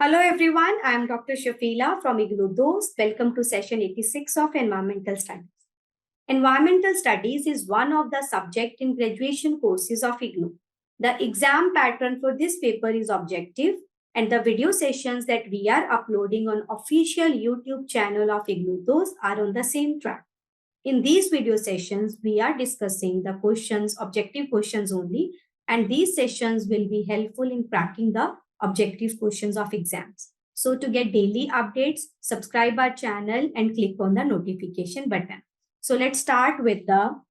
Hello everyone, I am Dr. Shafila from IGNOU Dost. Welcome to session 86 of Environmental Studies. Environmental Studies is one of the subject in graduation courses of IGNOU. The exam pattern for this paper is objective and the video sessions that we are uploading on official YouTube channel of IGNOU Dost are on the same track. In these video sessions, we are discussing the questions, objective questions only, and these sessions will be helpful in cracking the objective questions of exams. So to get daily updates, subscribe our channel and click on the notification button. So let's start with the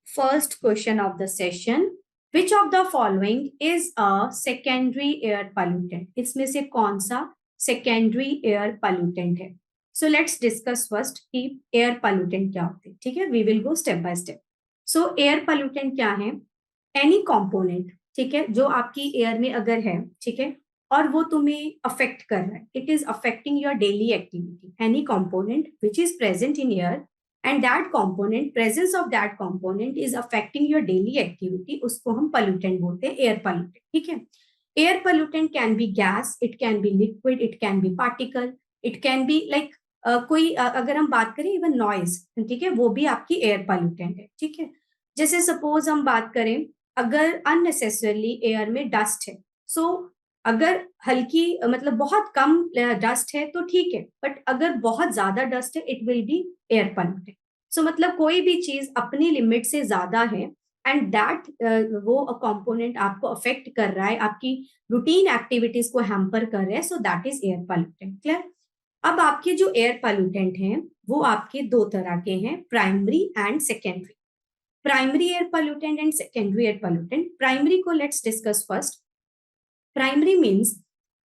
first question of the session. Which of the following is a secondary air pollutant? इसमें से कौन सा secondary air pollutant है? So let's discuss first कि air pollutant क्या होते हैं. ठीक है, we will go step by step. So air pollutant क्या है? Any component, ठीक है, जो आपकी एयर में अगर है, ठीक है, और वो तुम्हें अफेक्ट कर रहा है, it is affecting your daily activity. Any component which is present in air and that component, presence of that component is affecting your daily activity, उसको हम पॉल्यूटेंट बोलते हैं, एयर पॉल्यूटेंट. ठीक है, air pollutant can be gas, it can be liquid, it can be particle, it can be like कोई अगर हम बात करें इवन नॉइज, ठीक है, वो भी आपकी एयर पॉल्यूटेंट है. ठीक है, जैसे सपोज हम बात करें अगर अननेसेसरली एयर में डस्ट है, सो अगर हल्की मतलब बहुत कम डस्ट है तो ठीक है, बट अगर बहुत ज्यादा डस्ट है it will be air pollutant. So मतलब कोई भी चीज अपनी लिमिट से ज्यादा है एंड दैट वो कंपोनेंट आपको अफेक्ट कर रहा है, आपकी रूटीन एक्टिविटीज को हैम्पर कर रहा है, so that is air pollutant. Clear? अब आपके जो एयर पॉल्यूटेंट हैं वो आपके दो तरह के हैं, primary and secondary. Primary air pollutant and secondary air pollutant. Primary को let's discuss first. Primary means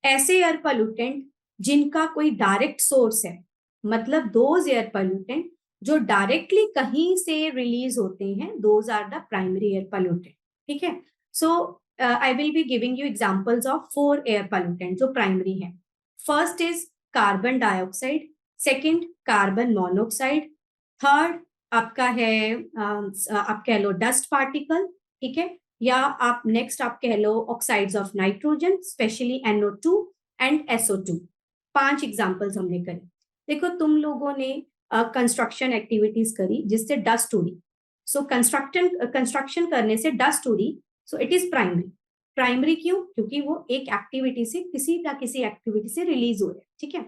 ऐसे एयर पॉल्यूटेंट जिनका कोई डायरेक्ट सोर्स है, मतलब दोज एयर पॉल्यूटेंट जो डायरेक्टली कहीं से रिलीज होते हैं, those are the primary air pollutant. ठीक है, so I will be giving you examples of 4 air pollutant जो प्राइमरी है. First is carbon dioxide, second carbon monoxide, third आपका है आप कह लो डस्ट पार्टिकल. ठीक है, या आप नेक्स्ट आप कह लो oxides of nitrogen, specially NO2 and SO2. 5 examples हमने करे. देखो तुम लोगों ने कंस्ट्रक्शन एक्टिविटीज करी जिससे डस्ट उड़ी, सो कंस्ट्रक्शन करने से डस्ट उड़ी, सो इट इज प्राइमरी. प्राइमरी क्यों? क्योंकि वो एक एक्टिविटी से किसी ना किसी एक्टिविटी से रिलीज हो रहा है. ठीक है,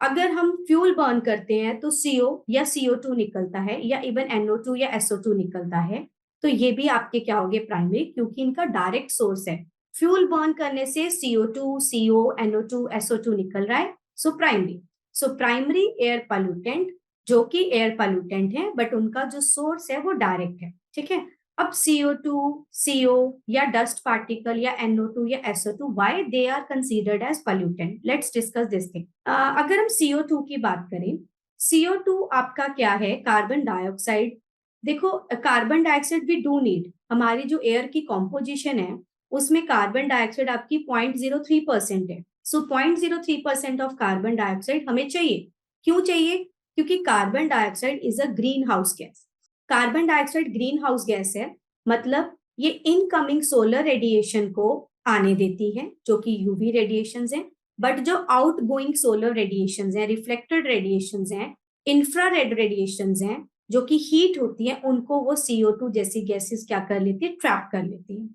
अगर हम फ्यूल बर्न करते हैं तो CO या CO2 निकलता है, या इवन NO2 या SO2 निकलता है, तो ये भी आपके क्या हो गए, प्राइमरी, क्योंकि इनका डायरेक्ट सोर्स है. फ्यूल बर्न करने से CO2, CO, NO2, SO2 निकल रहा है, so primary. So primary air pollutant जो कि एयर पॉल्यूटेंट है बट उनका जो सोर्स है वो डायरेक्ट है. ठीक है, अब CO2, CO या डस्ट पार्टिकल या NO2 या SO2, why they are considered as pollutant? Let's discuss this thing. अगर हम CO2 की बात करें, CO2 आपका क्या है, कार्बन डाइऑक्साइड. देखो carbon dioxide we do need, हमारी जो एयर की कॉम्पोजिशन है उसमें कार्बन डाइऑक्साइड आपकी 0.03% है. सो 0.03% ऑफ कार्बन डाइऑक्साइड हमें चाहिए. क्यों चाहिए? क्योंकि carbon dioxide is a green house gas. Carbon dioxide green house gas है, मतलब ये इनकमिंग सोलर रेडिएशन को आने देती है जो कि यूवी रेडिएशंस हैं, बट जो आउट गोइंग सोलर रेडिएशंस हैं, रिफ्लेक्टेड रेडिएशंस हैं, इंफ्रारेड रेडिएशंस हैं जो कि हीट होती है, उनको वो CO2 जैसी गैसेस क्या कर लेती है, ट्रैप कर लेती है.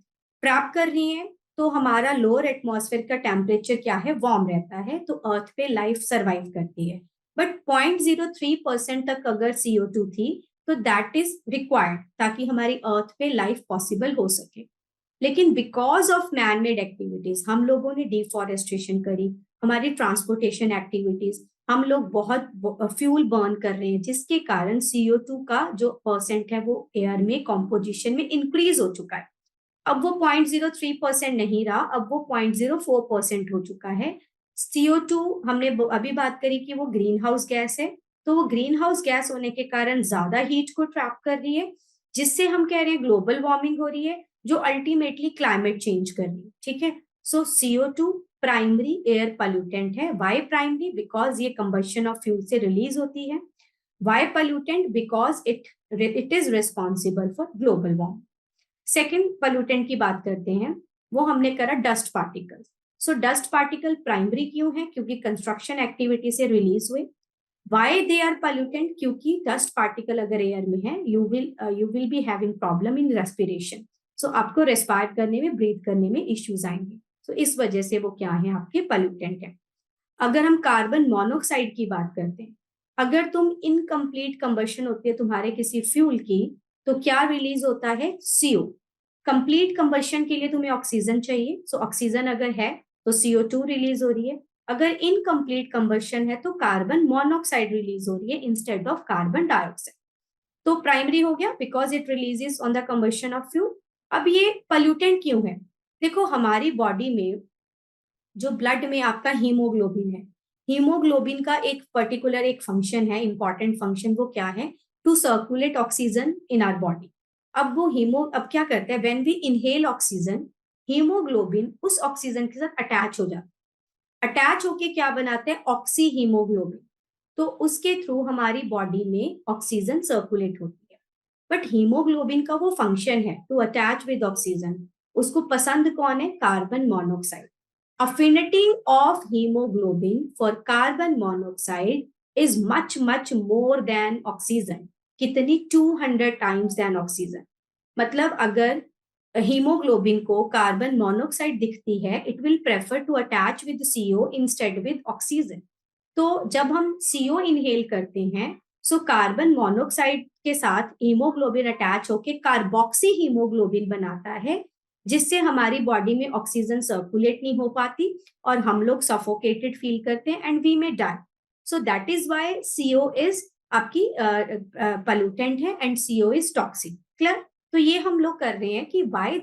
ट्रैप कर रही है तो हमारा लोअर एटमॉस्फेयर का टेम्परेचर क्या है, वार्म रहता है, तो अर्थ पे लाइफ सर्वाइव करती है. बट 0.03% तक अगर CO2 थी तो दैट इज रिक्वायर्ड ताकि हमारी अर्थ पे लाइफ पॉसिबल हो सके. लेकिन because of man made activities, हम लोगों ने डिफॉरेस्टेशन करी, हमारी ट्रांसपोर्टेशन एक्टिविटीज, हम लोग बहुत फ्यूल बर्न कर रहे हैं, जिसके कारण CO2 का जो परसेंट है वो एयर में कॉम्पोजिशन में इंक्रीज हो चुका है. अब वो 0.03% नहीं रहा, अब वो 0.04% हो चुका है. CO2 हमने अभी बात करी कि वो ग्रीन हाउस गैस है, तो वो ग्रीन हाउस गैस होने के कारण ज्यादा हीट को ट्रैप कर रही है, जिससे हम कह रहे हैं ग्लोबल वार्मिंग हो रही है, जो अल्टीमेटली क्लाइमेट चेंज कर रही है. ठीक है, so CO2 primary air pollutant है. Why primary? बिकॉज ये कंबशन ऑफ फ्यूल से रिलीज होती है. Why pollutant? Because it is responsible for global warming. Second pollutant की बात करते हैं, वो हमने करा dust particles. So dust particle primary क्यों है? क्योंकि कंस्ट्रक्शन एक्टिविटी से रिलीज हुए। Why they are pollutant? क्योंकि डस्ट पार्टिकल अगर एयर में है, you will be having problem in respiration. सो आपको रेस्पायर करने में, ब्रीथ करने में इश्यूज आएंगे। तो इस वजह से वो क्या है, आपके पॉल्यूटेंट है। अगर हम कार्बन मोनोऑक्साइड की बात करते हैं, अगर तुम इनकम्प्लीट कंबशन होती है तुम्हारे किसी फ्यूल की, तो क्या रिलीज होता है? CO। कंप्लीट कंबशन के लिए तुम्हें ऑक्सीजन चाहिए, सो ऑक्सीजन अगर है तो CO2 रिलीज हो रही है। अगर इनकम्प्लीट कंबशन है तो कार्बन मोनोऑक्साइड रिलीज हो रही है इंस्टेड ऑफ कार्बन डाइऑक्साइड। तो प्राइमरी हो गया because it releases on the combustion of fuel. अब ये पॉल्यूटेंट क्यों है? देखो, हमारी बॉडी में जो ब्लड में आपका हीमोग्लोबिन है, हीमोग्लोबिन का एक पर्टिकुलर एक फंक्शन है, इंपॉर्टेंट फंक्शन। वो क्या है? To circulate oxygen in our body. अब क्या करता है, when we inhale oxygen, haemoglobin उस ऑक्सीजन के साथ अटैच हो जाता है। अटैच होके क्या बनाते हैं? Oxy haemoglobin. तो उसके थ्रू हमारी बॉडी में ऑक्सीजन सर्कुलेट होती है। बट हीमोग्लोबिन का वो फंक्शन है टू अटैच विद ऑक्सीजन। उसको पसंद कौन है? Carbon monoxide. Affinity of hemoglobin for carbon monoxide is much more than oxygen. कितनी? 200 times than oxygen. मतलब अगर हीमोग्लोबिन को कार्बन मोनोऑक्साइड दिखती है, it will prefer to attach with CO instead with oxygen. तो जब हम CO इनहेल करते हैं, सो कार्बन मोनोऑक्साइड के साथ हीमोग्लोबिन अटैच होके कार्बोक्सी हीमोग्लोबिन बनाता है, जिससे हमारी बॉडी में ऑक्सीजन सर्कुलेट नहीं हो पाती और हम लोग सफोकेटेड फील करते हैं and we may die. So that is why CO is आपकी पॉल्यूटेंट है and CO is toxic. Clear? तो ये हम लोग कर रहे हैं कि why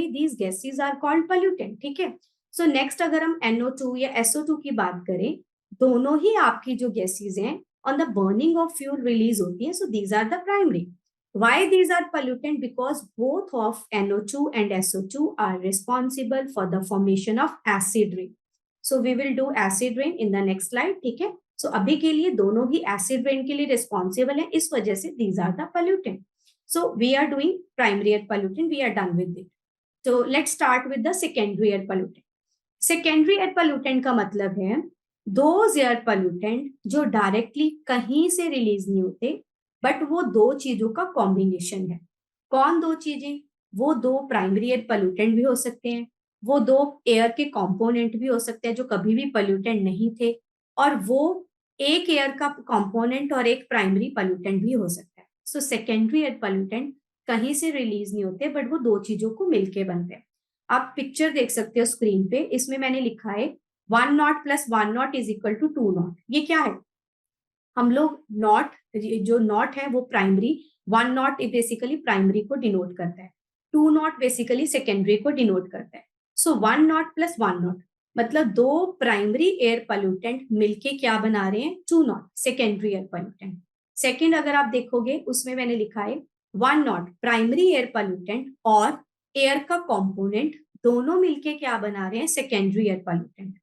these gases are called pollutant. ठीक है। सो नेक्स्ट अगर हम NO2 या SO2 की बात करें, दोनों ही आपकी जो गैसेस हैं on the burning of fuel release होती है। So these are the primary. Why these are pollutant? Because both of NO2 and SO2 are responsible for the formation of acid rain. So we will do acid rain in the next slide. ठीक है। So अभी के लिए दोनों ही acid rain के लिए responsible है, इस वजह से these are the pollutant. So we are doing primary air pollutant. We are done with it. So let's start with the secondary air pollutant. Secondary air pollutant का मतलब है those air pollutant जो directly कहीं से release नहीं होते, but वो दो चीजों का कॉम्बिनेशन है। कौन दो चीजें? वो दो प्राइमरी एयर पॉल्यूटेंट भी हो सकते हैं, वो दो एयर के कंपोनेंट भी हो सकते हैं जो कभी भी पॉल्यूटेंट नहीं थे, और वो एक एयर का कंपोनेंट और एक प्राइमरी पॉल्यूटेंट भी हो सकता है। सो सेकेंडरी एयर पॉल्यूटेंट कहीं से रिलीज नहीं होते, बट वो दो चीजों को मिलके बनते हैं। आप पिक्चर देख सकते हो स्क्रीन पे, इसमें मैंने लिखा है 1 nought plus 1 nought is equal to 2 nought. ये क्या है? हम लोग नॉट, जो नॉट है वो प्राइमरी, 1 नॉट बेसिकली प्राइमरी को डिनोट करता है, 2 नॉट बेसिकली सेकेंडरी को डिनोट करता है। सो 1 नॉट प्लस 1 नॉट मतलब दो प्राइमरी एयर पॉल्यूटेंट मिलके क्या बना रहे हैं? 2 not secondary air pollutant. Second अगर आप देखोगे उसमें मैंने लिखा है 1 नॉट प्राइमरी एयर पॉल्यूटेंट और एयर का कॉम्पोनेंट दोनों मिलके क्या बना रहे हैं? Secondary air pollutant.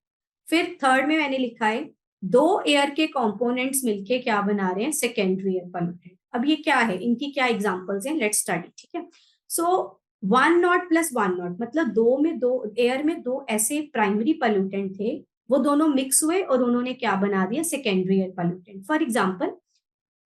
फिर थर्ड में मैंने लिखा है दो एयर के कंपोनेंट्स मिलके क्या बना रहे हैं? Secondary air pollutant. अब ये क्या है, इनकी क्या एग्जांपल्स हैं? Let's study. ठीक है। सो 1 नॉट प्लस 1 नॉट मतलब दो एयर में दो ऐसे प्राइमरी पॉल्यूटेंट थे, वो दोनों मिक्स हुए और उन्होंने क्या बना दिया? Secondary air pollutant. For example,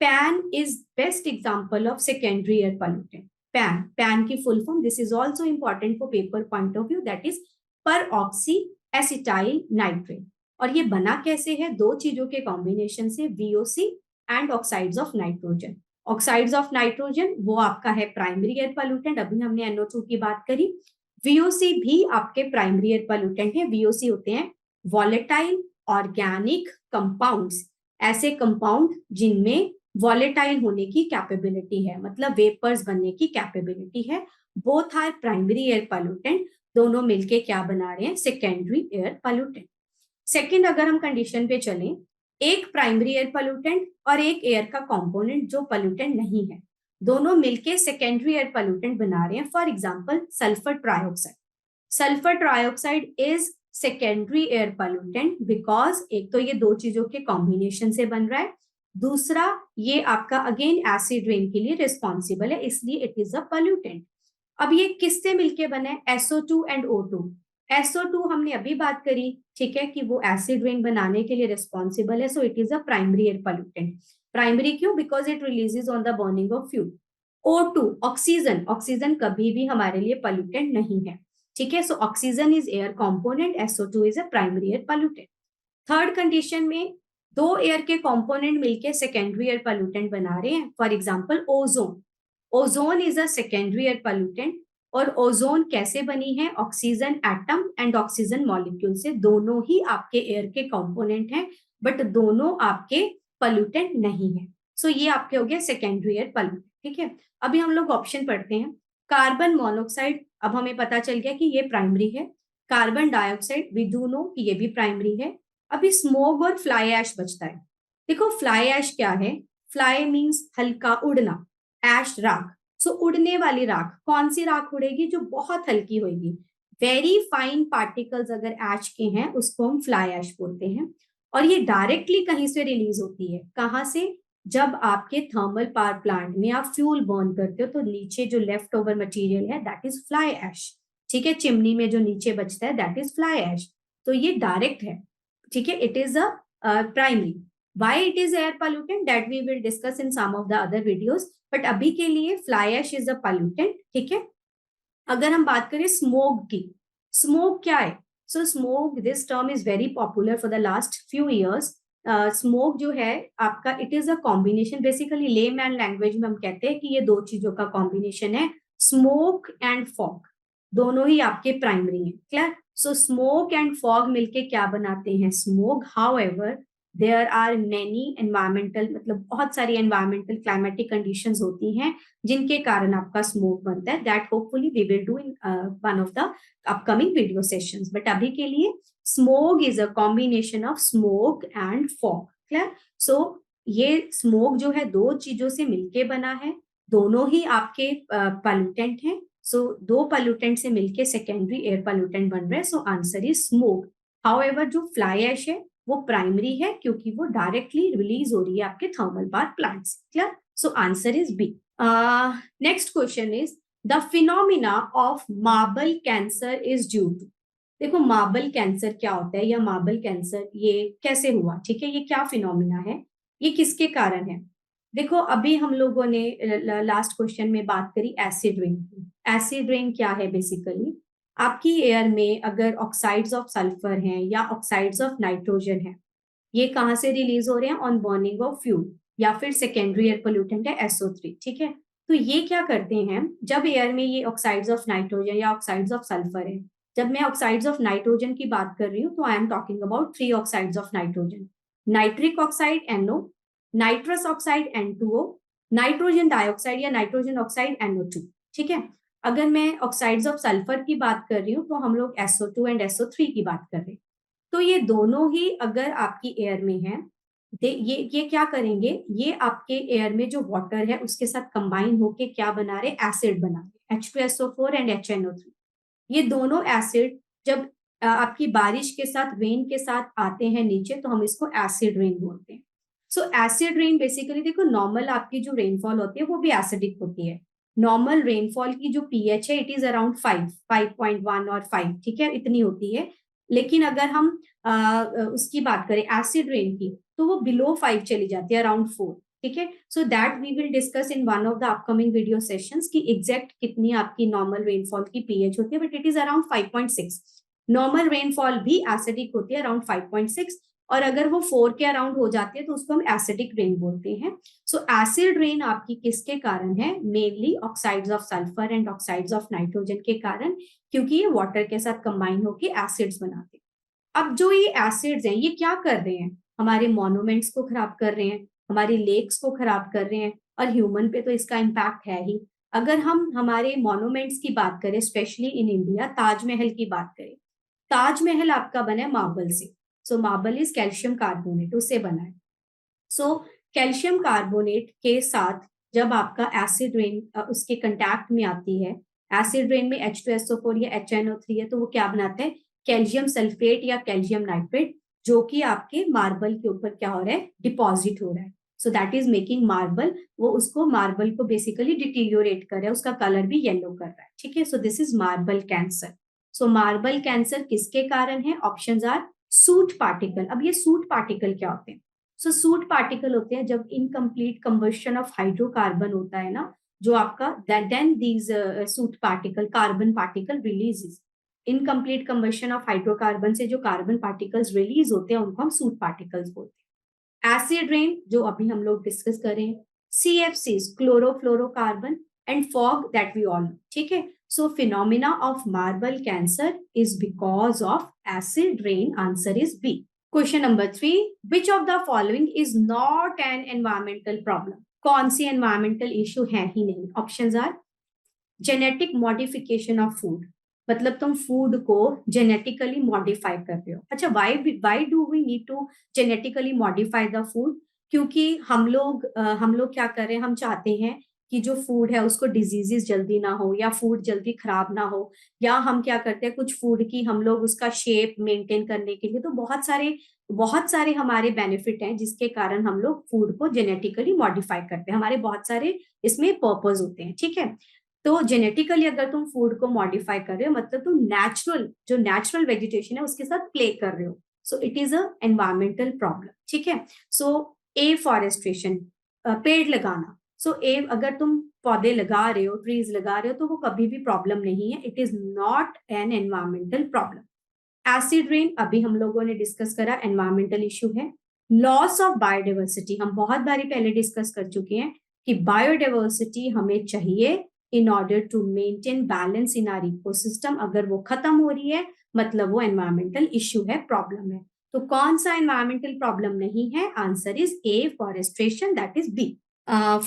PAN is best example of secondary air pollutant. PAN की full form, this is also important for paper point of view, that is peroxyacetyl nitrate. और ये बना कैसे है? दो चीजों के combination से, VOC and oxides of nitrogen. Oxides of nitrogen वो आपका है प्राइमरी एयर पॉल्यूटेंट, अभी हमने NO2 की बात करी। VOC भी आपके प्राइमरी एयर पॉल्यूटेंट है। VOC होते हैं वॉलेटाइल ऑर्गेनिक कंपाउंड्स, ऐसे कंपाउंड जिनमें वॉलेटाइल होने की कैपेबिलिटी है, मतलब वेपर्स बनने की कैपेबिलिटी है। Both are primary air pollutant, दोनों मिलके क्या बना रहे हैं? Secondary air pollutant. सेकेंड अगर हम कंडीशन पे चलें, एक प्राइमरी एयर पॉल्यूटेंट और एक एयर का कंपोनेंट जो पॉल्यूटेंट नहीं है, दोनों मिलके सेकेंडरी एयर पॉल्यूटेंट बना रहे हैं। For example, sulphur trioxide. Sulphur trioxide is secondary air pollutant because एक तो ये दो चीजों के कॉम्बिनेशन से बन रहा है, दूसरा ये आपका अगेन एसिड रेन के लिए रिस्पॉन्सिबल है, इसलिए इट इज अ पॉल्यूटेंट। अब ये किससे मिलके बना है? SO2 and O2। SO2 हमने अभी बात करी, ठीक है, कि वो एसिड रेन बनाने के लिए रिस्पॉन्सिबल है, so it is a primary air pollutant. Primary क्यों? Because it releases on the burning of fuel. O2 oxygen, oxygen कभी भी हमारे लिए पॉल्यूटेंट नहीं है, ठीक है, so oxygen is air component, SO2 is a primary air pollutant. Third condition में दो एयर के कंपोनेंट मिलके सेकेंडरी एयर पॉल्यूटेंट बना रहे हैं, for example ozone. Ozone is a secondary air pollutant, और ओजोन कैसे बनी है? Oxygen atom and oxygen molecule से, दोनों ही आपके एयर के कंपोनेंट हैं, बट दोनों आपके पॉल्यूटेंट नहीं है। सो ये आपके हो गया सेकेंडरी एयर पॉल्यूटेंट, ठीक है। अभी हम लोग ऑप्शन पढ़ते हैं। कार्बन मोनोऑक्साइड, अब हमें पता चल गया कि ये प्राइमरी है। Carbon dioxide we do know कि ये भी प्राइमरी है। अभी स्मोक और फ्लाई ऐश बचता है। देखो फ्लाई ऐश क्या है? फ्लाई मीन्स हल्का उड़ना, ऐश राख। सो उड़ने वाली राख, कौन सी राख उड़ेगी? जो बहुत हल्की होगी, वेरी फाइन पार्टिकल्स अगर ऐश के हैं उसको हम फ्लाई ऐश बोलते हैं। और ये डायरेक्टली कहीं से रिलीज होती है, कहाँ से? जब आपके थर्मल पावर प्लांट में आप फ्यूल बर्न करते हो तो नीचे जो लेफ्ट ओवर मटीरियल है दैट इज फ्लाई ऐश, ठीक है। चिमनी में जो नीचे बचता है दैट इज फ्लाई ऐश। तो ये डायरेक्ट है, ठीक है, it is a primary. Why it is air pollutant that we will discuss in some of the other videos, but अभी के लिए fly ash is a pollutant, ठीक है। अगर हम बात करें स्मोक की, स्मोक क्या है? So smog, this term is very popular for the last few years. Smog जो है आपका, it is a combination, basically layman language में हम कहते हैं कि ये दो चीजों का कॉम्बिनेशन है, स्मोक एंड फॉग। दोनों ही आपके प्राइमरी हैं, clear. So smoke and fog मिलके क्या बनाते हैं? Smoke. However there are many environmental, मतलब बहुत सारी एनवायरमेंटल क्लाइमेटिक कंडीशंस होती हैं जिनके कारण आपका स्मोक बनता है, that hopefully we will do in one of the upcoming video sessions. But अभी के लिए smog is a combination of smoke and fog, clear. So ये स्मोक जो है दो चीजों से मिलके बना है, दोनों ही आपके पॉल्यूटेंट हैं। सो दो पॉल्यूटेंट से मिलके सेकेंडरी एयर पॉल्यूटेंट बन रहे हैं, सो आंसर इज स्मोक। हाउएवर जो फ्लाई ऐश है वो प्राइमरी है क्योंकि वो डायरेक्टली रिलीज हो रही है आपके थर्मल पावर प्लांट से, clear. So answer is B. Next question is the phenomena of marble cancer is due to. देखो मार्बल कैंसर क्या होता है, या मार्बल कैंसर ये कैसे हुआ, ठीक है, ये क्या फिनोमिना है, ये किसके कारण है? देखो अभी हम लोगों ने लास्ट क्वेश्चन में बात करी एसिड रेन की। एसिड रेन क्या है? बेसिकली आपकी एयर में अगर ऑक्साइड्स ऑफ सल्फर हैं या ऑक्साइड्स ऑफ नाइट्रोजन है, ये कहाँ से रिलीज हो रहे हैं? ऑन बर्निंग ऑफ फ्यूल, या फिर सेकेंडरी एयर पोल्यूटेंट है SO3, ठीक है। तो ये क्या करते हैं, जब एयर में ये ऑक्साइड्स ऑफ नाइट्रोजन या ऑक्साइड्स ऑफ सल्फर है, जब मैं ऑक्साइड्स ऑफ नाइट्रोजन की बात कर रही हूँ तो I am talking about 3 oxides of nitrogen. Nitric oxide NO, nitrous oxide N2O, nitrogen dioxide या नाइट्रोजन ऑक्साइड NO2, ठीक है। अगर मैं ऑक्साइड्स ऑफ सल्फर की बात कर रही हूँ तो हम लोग SO2 एंड SO3 की बात कर रहे हैं। तो ये दोनों ही अगर आपकी एयर में है, ये क्या करेंगे, ये आपके एयर में जो वाटर है उसके साथ कंबाइन होके क्या बना रहे? एसिड बना रहे, H2SO4 एंड HNO3। ये दोनों एसिड जब आपकी बारिश के साथ, रेन के साथ आते हैं नीचे, तो हम इसको एसिड रेन बोलते हैं। सो एसिड रेन बेसिकली, देखो नॉर्मल आपकी जो रेनफॉल होती है वो भी एसिडिक होती है। नॉर्मल रेनफॉल की जो pH है इट इज अराउंड 5.1 और 5, ठीक है, इतनी होती है। लेकिन अगर हम उसकी बात करें एसिड रेन की, तो वो बिलो 5 चली जाती है, अराउंड 4, ठीक है। So that we will discuss in one of the upcoming video sessions कि एग्जैक्ट कितनी आपकी नॉर्मल रेनफॉल की pH होती है, but it is around 5.6। Normal rainfall भी एसिडिक होती है अराउंड 5.6, और अगर वो 4 के अराउंड हो जाती है तो उसको हम एसिडिक रेन बोलते हैं। सो एसिड रेन आपकी किसके कारण है? Mainly oxides of sulphur and oxides of nitrogen के कारण, क्योंकि ये वाटर के साथ कंबाइन होकर एसिड्स बनाते हैं। अब जो ये एसिड्स हैं ये क्या कर रहे हैं? हमारे मॉन्यूमेंट्स को खराब कर रहे हैं, हमारी लेक्स को खराब कर रहे हैं, और ह्यूमन पे तो इसका इम्पैक्ट है ही। अगर हम हमारे मॉन्यूमेंट्स की बात करें, स्पेशली इन इंडिया, ताजमहल की बात करें, ताजमहल आपका बना है मार्बल से। सो मार्बल इज कैल्शियम कार्बोनेट, उससे बना है। सो कैल्शियम कार्बोनेट के साथ जब आपका एसिड रेन उसके कंटैक्ट में आती है, एसिड रेन में H2SO4 या HNO3 है, तो वो क्या बनाता है? कैल्शियम सल्फेट या कैल्शियम नाइट्रेट, जो कि आपके मार्बल के ऊपर क्या हो रहा है? डिपॉजिट हो रहा है। So that is making marble, वो उसको मार्बल को बेसिकली डिटीरियोरेट कर रहा है, उसका कलर भी येलो कर रहा है, ठीक है। So this is marble cancer. So marble cancer किसके कारण है? Options are soot particle. अब ये सूट पार्टिकल क्या होते हैं? सो सूट पार्टिकल होते हैं जब इनकम्प्लीट कंबशन ऑफ हाइड्रोकार्बन होता है ना, जो आपका, then these soot particle, carbon particle releases. Incomplete combustion of hydrocarbon से जो कार्बन पार्टिकल्स रिलीज होते हैं उनको हम सूट पार्टिकल्स बोलते हैं। एसिड रेन जो अभी हम लोग डिस्कस करें, CFCs, chlorofluorocarbon, and fog that we all know, ठीक है। So phenomena of marble cancer is because of acid rain. Answer is B. Question number 3. Which of the following is not an environmental problem? कौन सी environmental issue है ही नहीं? Options are genetic modification of food. मतलब तुम food को genetically modify कर रहे हो। अच्छा, why do we need to genetically modify the food? क्योंकि हम लोग क्या कर रहे हैं, हम चाहते हैं कि जो फूड है उसको डिजीजेस जल्दी ना हो, या फूड जल्दी खराब ना हो, या हम क्या करते हैं कुछ फूड की हम लोग उसका शेप मेंटेन करने के लिए, तो बहुत सारे हमारे बेनिफिट हैं जिसके कारण हम लोग फूड को जेनेटिकली मॉडिफाई करते हैं। हमारे बहुत सारे इसमें पर्पज होते हैं, ठीक है। तो जेनेटिकली अगर तुम फूड को मॉडिफाई कर रहे हो मतलब तुम जो नेचुरल वेजिटेशन है उसके साथ प्ले कर रहे हो। सो it is a environmental problem, ठीक है। सो ए फॉरेस्ट्रेशन, पेड़ लगाना। सो ए अगर तुम पौधे लगा रहे हो, ट्रीज लगा रहे हो, तो वो कभी भी प्रॉब्लम नहीं है। It is not an environmental problem. Acid rain अभी हम लोगों ने डिस्कस करा, एनवायरमेंटल इशू है। लॉस ऑफ बायोडाइवर्सिटी हम बहुत बारी पहले डिस्कस कर चुके हैं कि बायोडाइवर्सिटी हमें चाहिए in order to maintain balance in our ecosystem। अगर वो खत्म हो रही है मतलब वो environmental issue है, प्रॉब्लम है। तो कौन सा environmental प्रॉब्लम नहीं है? Answer is A, forestation, that is B।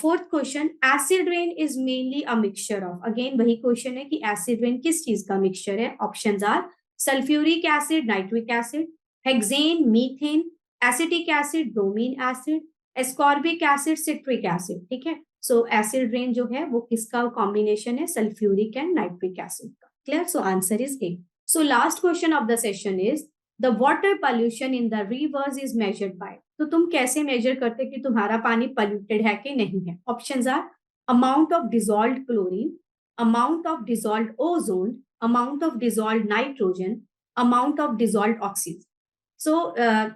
Fourth question, acid rain is mainly a mixture of. Again वही क्वेश्चन है कि एसिड रेन किस चीज का मिक्सचर है? Options are sulphuric acid, nitric acid, hexane, methane, acetic acid, bromine acid, ascorbic acid, citric acid, ठीक है। सो एसिड रेन जो है वो किसका कॉम्बिनेशन है? सल्फ्यूरिक एंड नाइट्रिक एसिड का। Clear? So answer is a. So last question of the session is the water pollution in the reverse is measured by. तो तुम कैसे मेजर करते कि तुम्हारा पानी पॉल्यूटेड है कि नहीं है? Options are amount of dissolved chlorine, amount of dissolved ozone, amount of dissolved nitrogen, amount of dissolved oxygen. So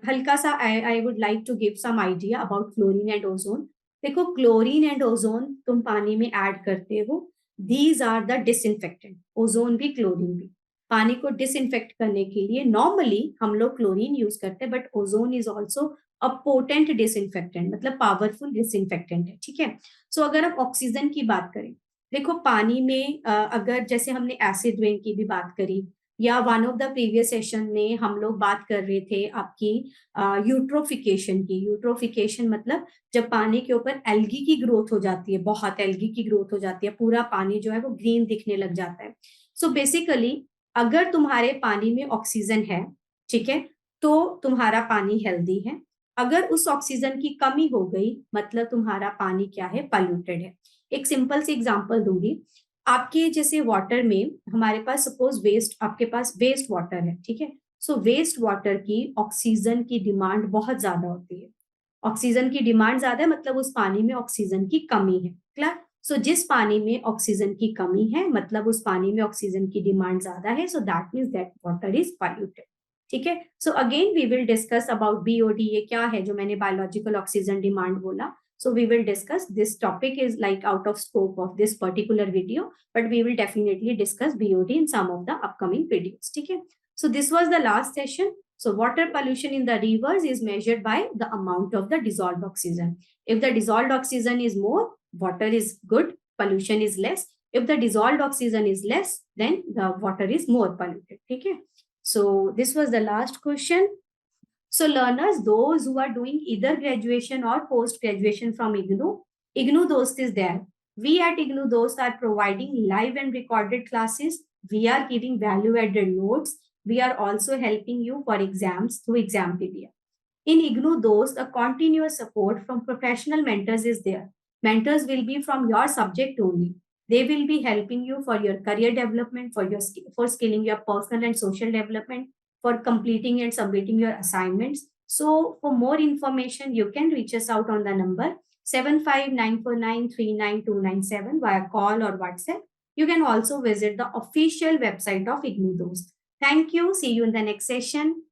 हल्का सा I would like to give some idea about chlorine and ozone. देखो, chlorine and ozone तुम पानी में add करते हो, these are the disinfectant. Ozone भी chlorine भी पानी को डिसइंफेक्ट करने के लिए नॉर्मली हम लोग क्लोरीन यूज करते हैं, but ozone is also a potent disinfectant, मतलब पावरफुल डिसइंफेक्टेंट है, ठीक है। सो अगर हम ऑक्सीजन की बात करें, देखो पानी में अगर जैसे हमने एसिड रेन की भी बात करी, या one of the previous session में हम लोग बात कर रहे थे आपकी यूट्रोफिकेशन की। यूट्रोफिकेशन मतलब जब पानी के ऊपर एल्गी की ग्रोथ हो जाती है, बहुत एल्गी की ग्रोथ हो जाती है, पूरा पानी जो है वो ग्रीन दिखने लग जाता है। सो बेसिकली अगर तुम्हारे पानी में ऑक्सीजन है, ठीक है, तो तुम्हारा पानी हेल्दी है। अगर उस ऑक्सीजन की कमी हो गई मतलब तुम्हारा पानी क्या है? पॉल्यूटेड है। एक सिंपल सी एग्जांपल दूंगी। आपके जैसे वाटर में हमारे पास सपोज आपके पास वेस्ट वाटर है, ठीक है। सो वेस्ट वाटर की ऑक्सीजन की डिमांड बहुत ज्यादा होती है। ऑक्सीजन की डिमांड ज्यादा है मतलब उस पानी में ऑक्सीजन की कमी है। क्लियर? सो जिस पानी में ऑक्सीजन की कमी है मतलब उस पानी में ऑक्सीजन की डिमांड ज्यादा है, so that means that water is polluted, ठीक है। So again we will discuss about BOD. ये क्या है जो मैंने बायोलॉजिकल ऑक्सीजन डिमांड बोला? So we will discuss, this topic is like out of scope of this particular video, but we will definitely discuss BOD in some of the upcoming videos. Okay. So this was the last session. So water pollution in the rivers is measured by the amount of the dissolved oxygen. If the dissolved oxygen is more, water is good, pollution is less. If the dissolved oxygen is less, then the water is more polluted. Okay. So this was the last question. So learners, those who are doing either graduation or post-graduation from IGNOU Dost is there. We at IGNOU Dost are providing live and recorded classes. We are giving value-added notes. We are also helping you for exams through Exampedia. In IGNOU Dost, a continuous support from professional mentors is there. Mentors will be from your subject only. They will be helping you for your career development, for skilling your personal and social development, for completing and submitting your assignments. So for more information, you can reach us out on the number 75949399297 via call or WhatsApp. You can also visit the official website of IGNU Dost. Thank you. See you in the next session.